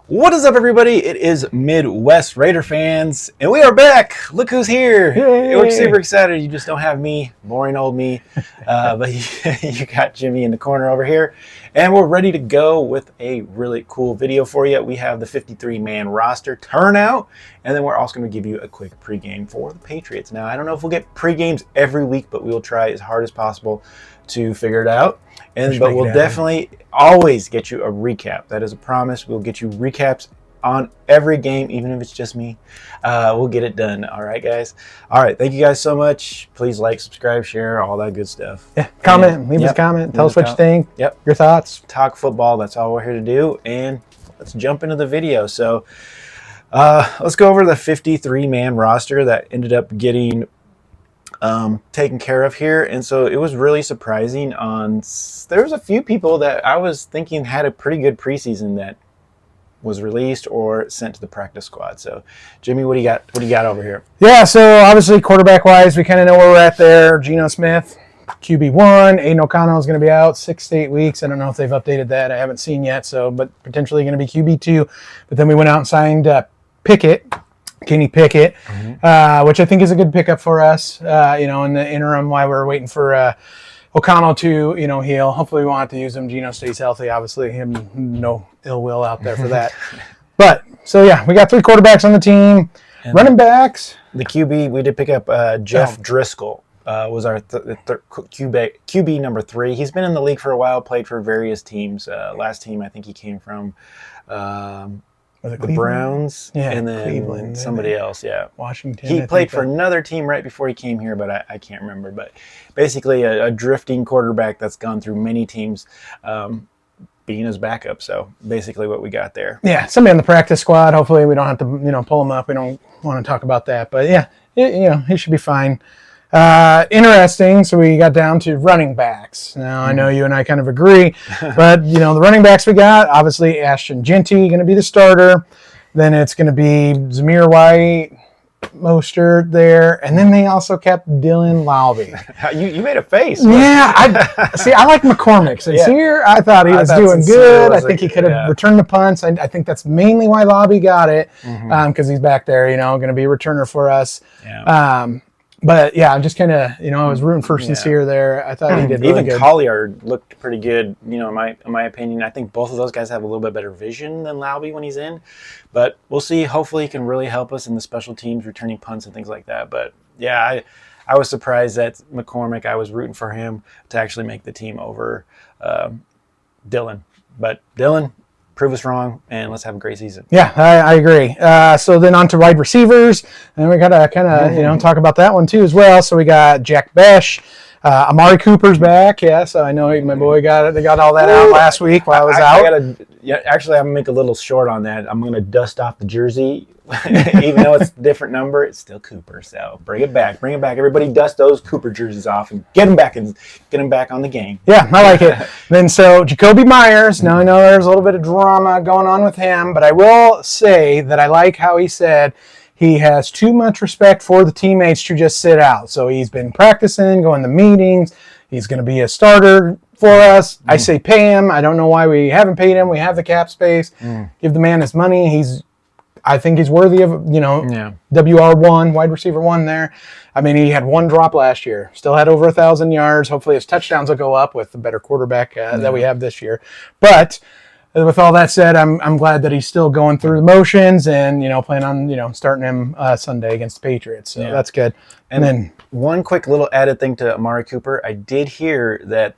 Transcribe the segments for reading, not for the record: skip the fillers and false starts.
What is up, everybody? It is Midwest Raider fans, and we are back. Look who's here. Yay. We're super excited. You just don't have me, boring old me, but you got Jimmy in the corner over here, and we're ready to go with a really cool video for you. We have the 53-man roster turnout, and then we're also going to give you a quick pregame for the Patriots. Now, I don't know if we'll get pregames every week, but we will try as hard as possible to figure it out. But we'll definitely always get you a recap. That is a promise. We'll get you recaps on every game, even if it's just me. We'll get it done. All right, guys. All right. Thank you guys so much. Please like, subscribe, share, all that good stuff. Yeah. Comment. Leave us a comment. Tell us what you think. Yep. Your thoughts. Talk football. That's all we're here to do. And let's jump into the video. So let's go over the 53-man roster that ended up getting taken care of here. And so it was really surprising. There was a few people that I was thinking had a pretty good preseason that was released or sent to the practice squad. So Jimmy, what do you got over here? Yeah, so obviously quarterback wise, we kind of know where we're at there. Geno Smith, QB1. Aiden O'Connell is going to be out 6 to 8 weeks. I don't know if they've updated that. I haven't seen yet. So, but potentially going to be QB2. But then we went out and signed Kenny Pickett, which I think is a good pickup for us, in the interim while we're waiting for O'Connell to, heal. Hopefully we won't have to use him. Geno stays healthy, obviously. Him, no ill will out there for that. But, so yeah, we got 3 quarterbacks on the team. And running backs. The QB, we did pick up Jeff Driscoll. Was our QB number 3. He's been in the league for a while, played for various teams. Last team, I think he came from... the Browns, and then Cleveland, somebody else, Washington. He played for another team right before he came here, but I can't remember. But basically a drifting quarterback that's gone through many teams, being his backup. So basically what we got there. Yeah, somebody on the practice squad. Hopefully we don't have to, pull him up. We don't want to talk about that. But yeah, he should be fine. Interesting. So we got down to running backs. Now, I know you and I kind of agree, but, the running backs we got, obviously Ashton Genty going to be the starter. Then it's going to be Zamir White, Mostert there. And then they also kept Dylan Lowby. You made a face. Yeah. I like McCormick. Since here, I thought he was doing good. I think he could have returned the punts. I think that's mainly why Lowby got it, because he's back there, going to be a returner for us. Yeah. But yeah, I'm just kind of, I was rooting for Sincere there. I thought he did really good. Even Collier looked pretty good, in my opinion. I think both of those guys have a little bit better vision than Lowby when he's in. But we'll see. Hopefully he can really help us in the special teams, returning punts and things like that. But yeah, I was surprised that McCormick, I was rooting for him to actually make the team over Dylan. But Dylan, prove us wrong, and let's have a great season. Yeah, I agree. So then on to wide receivers, and we got to kind of talk about that one too as well. So we got Jack Besh, Amari Cooper's back. Yeah, so I know my boy got it. They got all that out last week while I was out. Actually, I'm gonna make a little short on that. I'm gonna dust off the jersey, even though it's a different number. It's still Cooper, so bring it back. Everybody, dust those Cooper jerseys off and get them back on the game. Yeah, I like it. Then so Jacoby Myers. Now I know there's a little bit of drama going on with him, but I will say that I like how he said he has too much respect for the teammates to just sit out. So he's been practicing, going to meetings. He's going to be a starter for us. I say pay him. I don't know why we haven't paid him. We have the cap space. Give the man his money. I think he's worthy of, WR1, wide receiver 1 there. I mean, he had 1 drop last year. Still had over 1,000 yards. Hopefully his touchdowns will go up with the better quarterback that we have this year. But with all that said, I'm glad that he's still going through the motions and, plan on, starting him Sunday against the Patriots. So that's good. And then one quick little added thing to Amari Cooper. I did hear that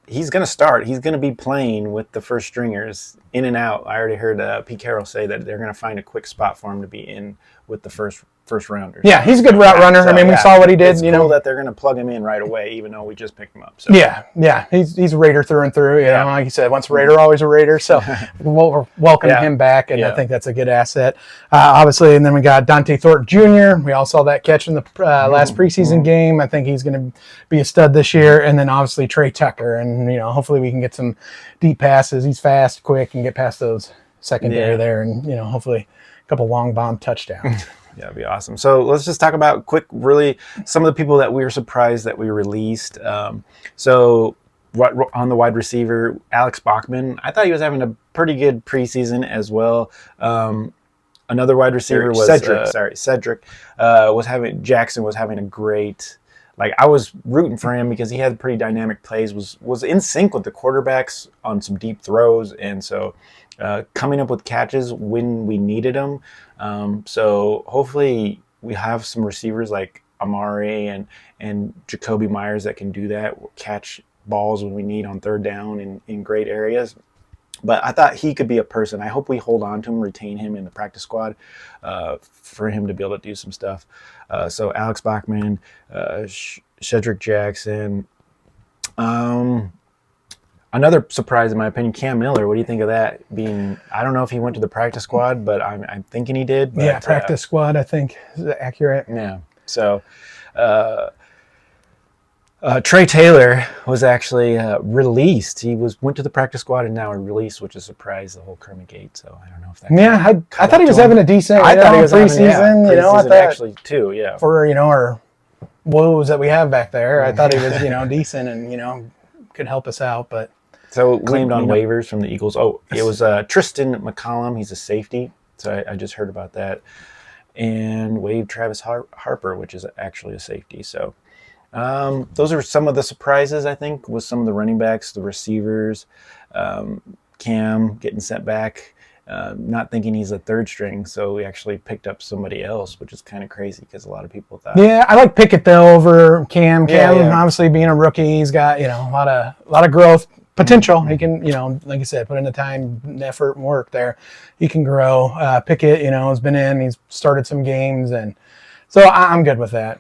he's going to start. He's going to be playing with the first stringers in and out. I already heard Pete Carroll say that they're going to find a quick spot for him to be in with the first rounders. Yeah, he's a good route runner. So, we saw what he did. It's cool that they're going to plug him in right away, even though we just picked him up. So. Yeah, he's a Raider through and through. Like you said, once a Raider, always a Raider. So we'll welcome him back, and I think that's a good asset. Obviously, and then we got Dante Thornton Jr. We all saw that catch in the last preseason game. I think he's going to be a stud this year. And then obviously Trey Tucker, and hopefully we can get some deep passes. He's fast, quick, and get past those secondary there, and hopefully a couple long bomb touchdowns. Yeah, that'd be awesome. So let's just talk about really some of the people that we were surprised that we released. So on the wide receiver, Alex Bachman. I thought he was having a pretty good preseason as well. Another wide receiver was Cedric. Jackson was having a great. Like, I was rooting for him because he had pretty dynamic plays. Was in sync with the quarterbacks on some deep throws, and so coming up with catches when we needed them. So hopefully we have some receivers like Amari and Jacoby Myers that can do that, catch balls when we need on third down in great areas. But I thought he could be a person. I hope we hold on to him, retain him in the practice squad for him to be able to do some stuff. So Alex Bachman, Cedric Jackson. Another surprise, in my opinion, Cam Miller. What do you think of that? I don't know if he went to the practice squad, but I'm thinking he did. But, yeah, practice squad, I think, is accurate. Yeah. So Trey Taylor was actually released. He went to the practice squad and now released, which is surprised the whole Kermit Gate. So I don't know if that. Yeah, I thought he was having a decent. I thought he was preseason. You know, I thought actually too. Yeah. For our woes that we have back there, I thought he was decent and could help us out, but. So claimed on waivers from the Eagles. Oh, it was Tristan McCollum. He's a safety. So I just heard about that. And waived Travis Harper, which is actually a safety. So those are some of the surprises, I think, with some of the running backs, the receivers, Cam getting sent back, not thinking he's a third string. So we actually picked up somebody else, which is kind of crazy because a lot of people thought. Yeah, I like Pickett, though, over Cam. Cam, obviously, being a rookie, he's got, a lot of growth potential. He can, like you said, put in the time, effort, and work there. He can grow. Pickett, has been in. He's started some games, and so I'm good with that.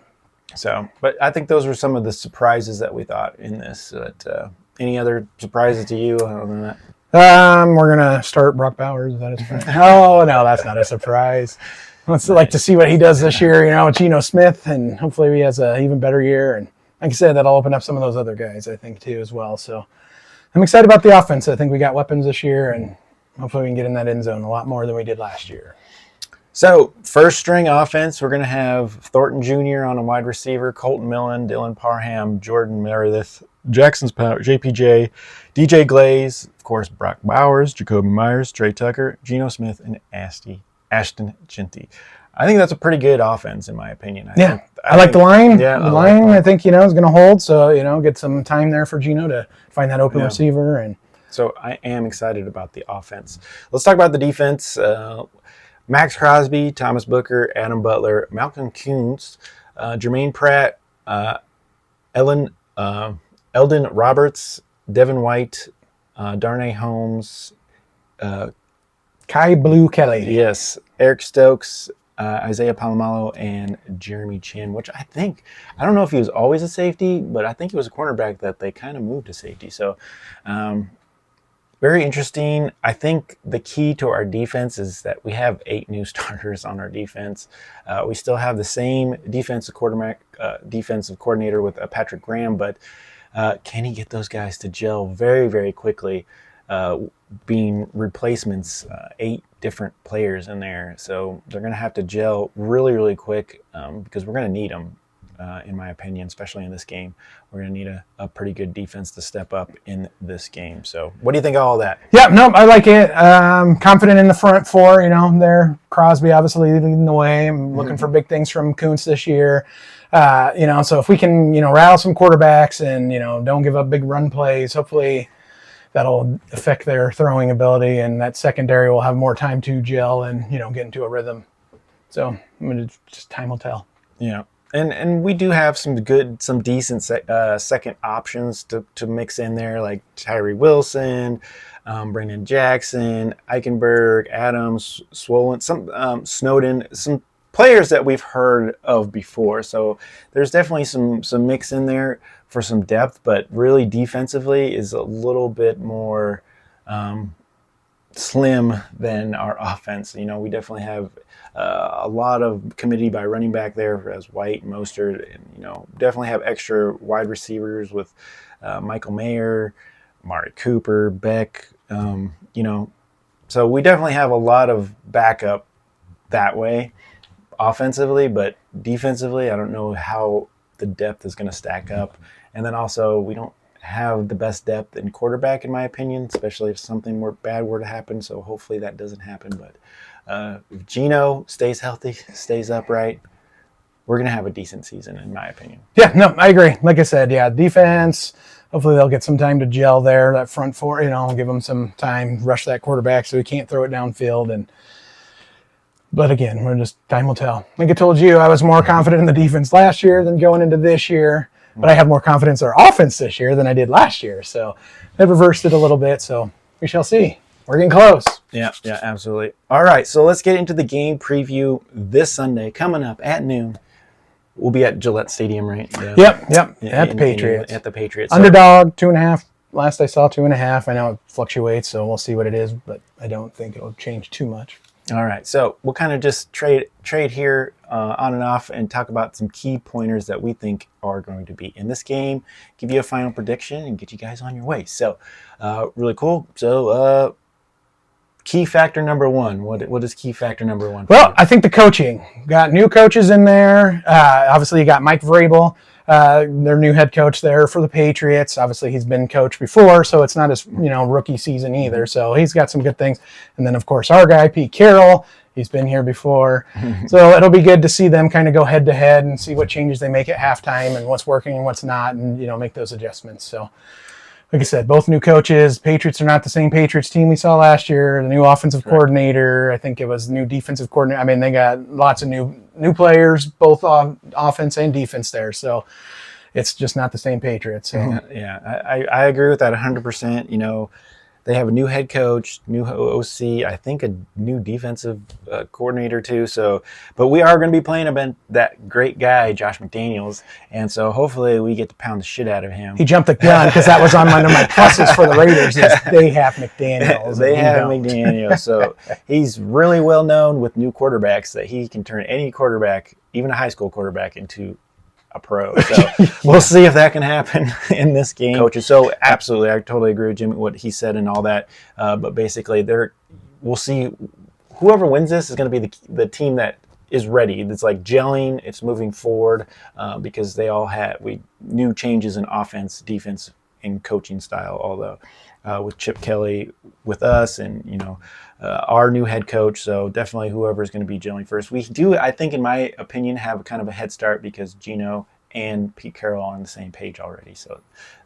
So, but I think those were some of the surprises that we thought in this. Any other surprises to you other than that? We're gonna start Brock Bowers. Is that his friend? Oh no, that's not a surprise. Let's like to see what he does this year. With Geno Smith, and hopefully he has an even better year. And like I said, that'll open up some of those other guys, I think, too, as well. So I'm excited about the offense. I think we got weapons this year, and hopefully we can get in that end zone a lot more than we did last year. So, first string offense, we're going to have Thornton Jr. on a wide receiver, Colton Millen, Dylan Parham, Jordan Meredith, Jackson's Power, JPJ, DJ Glaze, of course, Brock Bowers, Jacoby Myers, Trey Tucker, Geno Smith, and Ashton Chinty. I think that's a pretty good offense, in my opinion. I like the line. Yeah, the line, I think, is going to hold. So, get some time there for Geno to find that open receiver. And so I am excited about the offense. Let's talk about the defense. Max Crosby, Thomas Booker, Adam Butler, Malcolm Kuntz, Jermaine Pratt, Eldon Roberts, Devin White, Darnay Holmes, Kai Blue Kelly. Yes, Eric Stokes, Isaiah Palomalo, and Jeremy Chin, which I don't know if he was always a safety, but I think he was a cornerback that they kind of moved to safety. So very interesting. I think the key to our defense is that we have 8 new starters on our defense. We still have the same defensive coordinator with Patrick Graham, but can he get those guys to gel very, very quickly, being replacements, 8 different players in there. So they're going to have to gel really, really quick because we're going to need them. In my opinion, especially in this game, we're going to need a pretty good defense to step up in this game. So what do you think of all that? Yeah, no, I like it. Confident in the front 4, there. Crosby obviously leading the way. I'm looking for big things from Kuntz this year. So if we can, rattle some quarterbacks and, don't give up big run plays, hopefully that'll affect their throwing ability, and that secondary will have more time to gel and, get into a rhythm. So just time will tell. Yeah. And we do have some decent second options to mix in there, like Tyree Wilson, Brandon Jackson, Eichenberg, Adams, Swollen, some Snowden, some players that we've heard of before. So there's definitely some mix in there for some depth, but really defensively is a little bit more slim than our offense. We definitely have a lot of committee by running back there as White, Mostert, and definitely have extra wide receivers with Michael Mayer, Mari Cooper, Beck. So we definitely have a lot of backup that way offensively, but defensively, I don't know how the depth is going to stack up. And then also we don't have the best depth in quarterback, in my opinion, especially if something more bad were to happen. So hopefully that doesn't happen. But if Geno stays healthy, stays upright, we're going to have a decent season, in my opinion. Yeah, no, I agree. Like I said, yeah, defense, hopefully they'll get some time to gel there. That front four, give them some time, rush that quarterback so he can't throw it downfield. But again, time will tell. Like I told you, I was more confident in the defense last year than going into this year. But I have more confidence in our offense this year than I did last year. So I've reversed it a little bit. So we shall see. We're getting close. Yeah, absolutely. All right, so let's get into the game preview this Sunday coming up at noon. We'll be at Gillette Stadium, right? Yep. At the Patriots. At the Patriots. Underdog, 2.5. Last I saw, 2.5. I know it fluctuates, so we'll see what it is, but I don't think it'll change too much. All right, so we'll kind of just trade here on and off and talk about some key pointers that we think are going to be in this game, give you a final prediction, and get you guys on your way. So, really cool. So, key factor number one. What is key factor number one? Well, I think the coaching. Got new coaches in there. Obviously, you got Mike Vrabel, their new head coach there for the Patriots. Obviously, he's been coached before, so it's not his rookie season either. So he's got some good things. And then, of course, our guy, Pete Carroll. He's been here before. So it'll be good to see them kind of go head-to-head and see what changes they make at halftime and what's working and what's not and, make those adjustments. So, like I said, both new coaches. Patriots are not the same Patriots team we saw last year. The new offensive coordinator. I think it was new defensive coordinator. I mean, they got lots of new players, both on offense and defense there. So it's just not the same Patriots. So. Yeah, I agree with that 100%. They have a new head coach, new OC, I think a new defensive coordinator too. So, but we are going to be playing that great guy, Josh McDaniels. And so hopefully we get to pound the shit out of him. He jumped the gun because that was on one of my pluses for the Raiders. Is they have McDaniels. They have McDaniels. So he's really well known with new quarterbacks that he can turn any quarterback, even a high school quarterback, into a pro. So we'll see if that can happen in this game. Coaches. So absolutely, I totally agree with Jimmy, what he said and all that. But basically, we'll see. Whoever wins this is going to be the team that is ready. It's like gelling. It's moving forward because they all had new changes in offense, defense, and coaching style. Although with Chip Kelly with us and our new head coach. So definitely whoever is going to be gelling first. We do, I think, in my opinion, have kind of a head start because Geno and Pete Carroll are on the same page already. So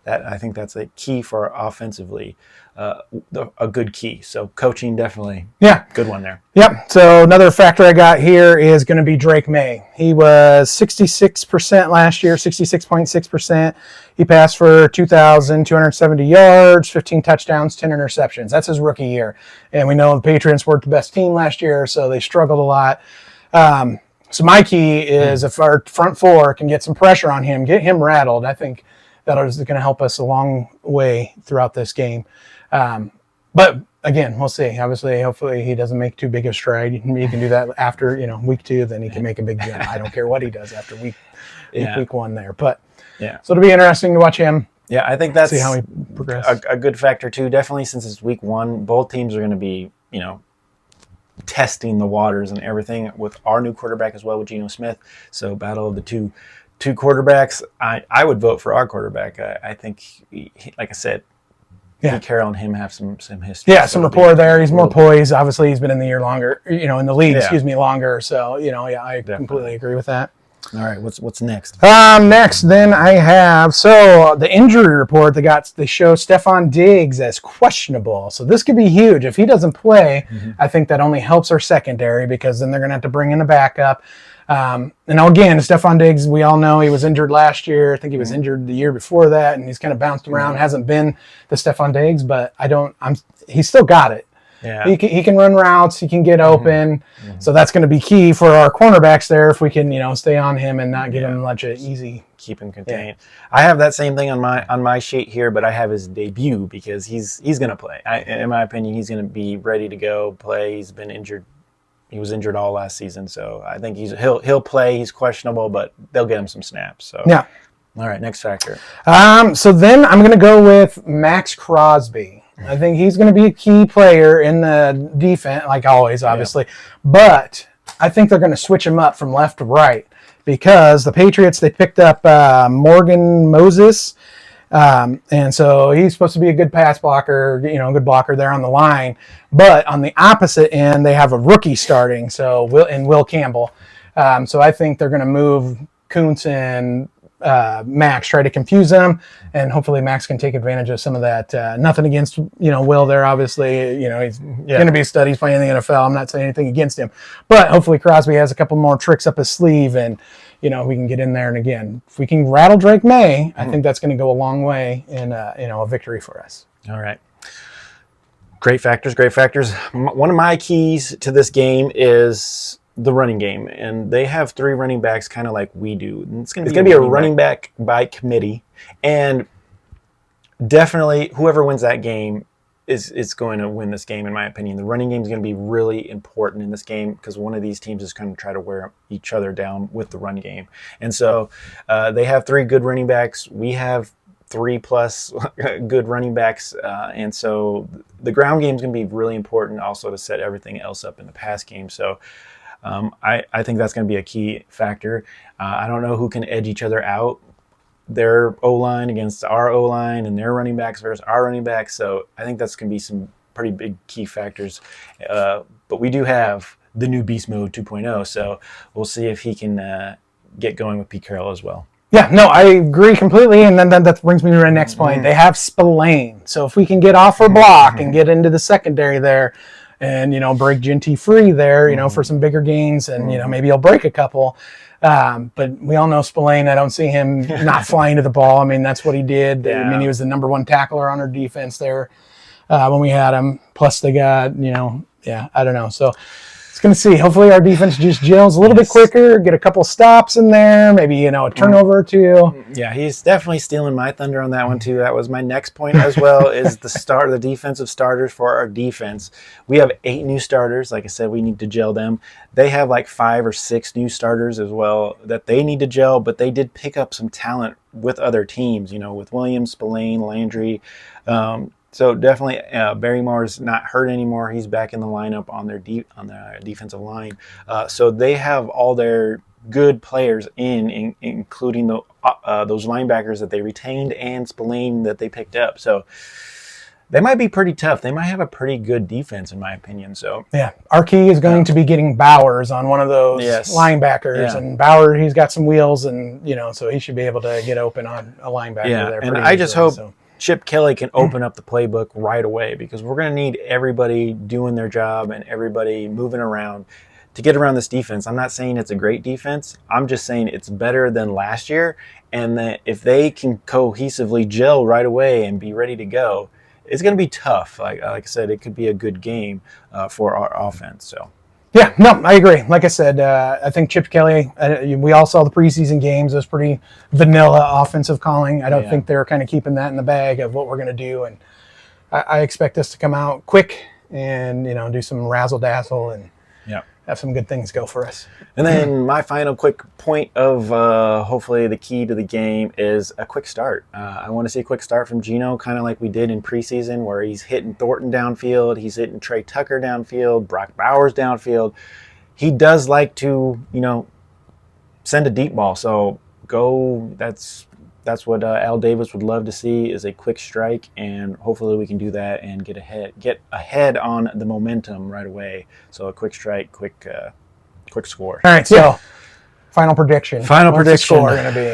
I think that's a key for offensively, a good key. So coaching, definitely, good one there. Yep. So another factor I got here is going to be Drake May. He was 66% last year, 66.6%. He passed for 2,270 yards, 15 touchdowns, 10 interceptions. That's his rookie year. And we know the Patriots weren't the best team last year, so they struggled a lot. So my key is if our front four can get some pressure on him, get him rattled, I think that is going to help us a long way throughout this game. But again, we'll see. Obviously, hopefully he doesn't make too big a stride. He can do that after week 2, then he can make a big jump. I don't care what he does after week 1 there. But so it'll be interesting to watch him. Yeah, I think that's see how he progresses. A good factor too. Definitely, since it's week 1, both teams are going to be testing the waters and everything with our new quarterback as well with Geno Smith. So battle of the two quarterbacks. I would vote for our quarterback. I think, like I said, Pete Carroll and him have some history. Yeah, some rapport there. He's more poised. Obviously, he's been in the year longer. In the league, longer. So I completely agree with that. All right, what's next? Next, then I have the injury report. They show Stephon Diggs as questionable. So this could be huge if he doesn't play. I think that only helps our secondary because then they're going to have to bring in a backup. And again, Stephon Diggs, we all know he was injured last year. I think he was injured the year before that, and he's kind of bounced around. Hasn't been the Stephon Diggs, but he's still got it. Yeah. He can run routes. He can get open. So that's going to be key for our cornerbacks there if we can stay on him and not give him much of easy. Keep him contained. I have that same thing on my sheet here, but I have his debut because he's going to play. In my opinion, he's going to be ready to go play. He's been injured. He was injured all last season, so I think he'll play. He's questionable, but they'll get him some snaps. So All right, next factor. So then I'm going to go with Max Crosby. I think he's going to be a key player in the defense, like always, obviously. But I think they're going to switch him up from left to right because the Patriots, they picked up Morgan Moses, And so he's supposed to be a good pass blocker, good blocker there on the line. But on the opposite end, they have a rookie starting, so Will Campbell. So I think they're going to move Kuntz and Max, try to confuse them, and hopefully Max can take advantage of some of that. Nothing against Will there, obviously. He's going to be a stud. He's playing in the NFL. I'm not saying anything against him, but hopefully Crosby has a couple more tricks up his sleeve, and we can get in there. And again, if we can rattle Drake May, I think that's going to go a long way in a victory for us. All right. Great factors. One of my keys to this game is the running game, and they have 3 running backs kind of like we do. And it's going to be a running back by committee, and definitely whoever wins that game is going to win this game, in my opinion. The running game is going to be really important in this game because one of these teams is going to try to wear each other down with the run game. And so they have 3 good running backs. We have 3+ good running backs, and so the ground game is going to be really important also to set everything else up in the pass game. So I think that's going to be a key factor. I don't know who can edge each other out, their O-line against our O-line and their running backs versus our running backs. So I think that's going to be some pretty big key factors. But we do have the new Beast Mode 2.0, so we'll see if he can get going with Pete Carroll as well. Yeah, no, I agree completely. And then that brings me to my next point. They have Spillane. So if we can get off our block and get into the secondary there and, break Genty free there, for some bigger gains and, maybe he'll break a couple. But we all know Spillane. I don't see him not flying to the ball. I mean, that's what he did. Yeah. I mean, he was the number 1 tackler on our defense there when we had him. Plus they got, I don't know. So it's going to see. Hopefully our defense just gels a little bit quicker, get a couple stops in there, maybe, a turnover or 2. Yeah, he's definitely stealing my thunder on that one too. That was my next point as well, is the defensive starters for our defense. We have 8 new starters. Like I said, we need to gel them. They have like 5 or 6 new starters as well that they need to gel, but they did pick up some talent with other teams, with Williams, Spillane, Landry. So definitely, Barrymore's not hurt anymore. He's back in the lineup on their defensive line. So they have all their good players including those linebackers that they retained and Spillane that they picked up. So they might be pretty tough. They might have a pretty good defense, in my opinion. So yeah, our key is going to be getting Bowers on one of those linebackers, and Bauer, he's got some wheels, and so he should be able to get open on a linebacker there. And I just hope Chip Kelly can open up the playbook right away, because we're going to need everybody doing their job and everybody moving around to get around this defense. I'm not saying it's a great defense. I'm just saying it's better than last year, and that if they can cohesively gel right away and be ready to go, it's going to be tough. Like I said, it could be a good game for our offense. So. Yeah, no, I agree. Like I said, I think Chip Kelly, we all saw the preseason games. It was pretty vanilla offensive calling. I don't think they were kind of keeping that in the bag of what we're going to do. And I expect us to come out quick and, do some razzle-dazzle and have some good things go for us. And then my final quick point of hopefully the key to the game is a quick start. I want to see a quick start from Geno, kind of like we did in preseason, where he's hitting Thornton downfield, he's hitting Trey Tucker downfield, Brock Bowers downfield. He does like to, send a deep ball. So that's what Al Davis would love to see, is a quick strike, and hopefully we can do that and get ahead on the momentum right away. So a quick strike, quick score. All right, so final prediction. What's the score going to be?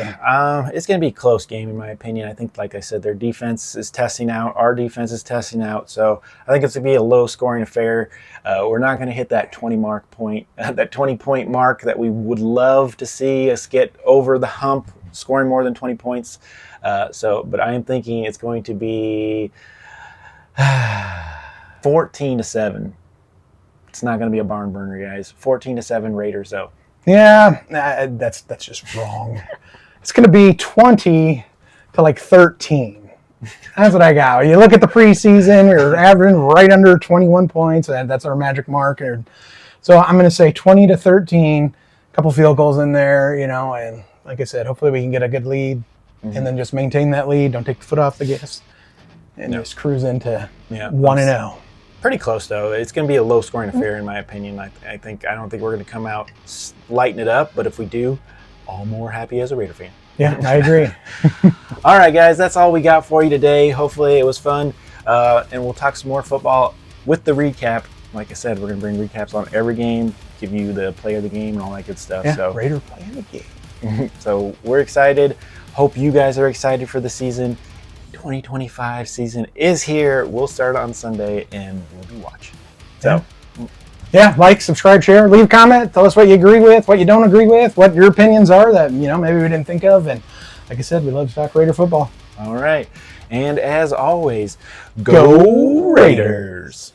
It's going to be a close game, in my opinion. I think, like I said, their defense is testing out. Our defense is testing out. So I think it's going to be a low-scoring affair. We're not going to hit that 20-point mark that we would love to see us get over the hump, scoring more than 20 points. But I am thinking it's going to be 14-7. It's not going to be a barn burner, guys. 14-7 Raiders, though. Yeah, that's just wrong. It's going to be 20-13. That's what I got. You look at the preseason, you're averaging right under 21 points, and that's our magic mark. So I'm going to say 20-13, a couple field goals in there, and like I said, hopefully we can get a good lead and then just maintain that lead. Don't take the foot off the gas and just cruise into 1-0. Pretty close, though. It's going to be a low-scoring affair, in my opinion. I don't think we're going to come out lighting it up, but if we do, all more happy as a Raider fan. Yeah, I agree. All right, guys, that's all we got for you today. Hopefully it was fun, and we'll talk some more football with the recap. Like I said, we're going to bring recaps on every game, give you the player of the game and all that good stuff. Yeah, So, Raider playing the game. so we're excited. Hope you guys are excited for the season. 2025 season is here. We'll start on Sunday, and we'll be watching. So, yeah, like, subscribe, share, leave a comment. Tell us what you agree with, what you don't agree with, what your opinions are that, maybe we didn't think of. And like I said, we love to talk Raider football. all right. And as always, go Raiders!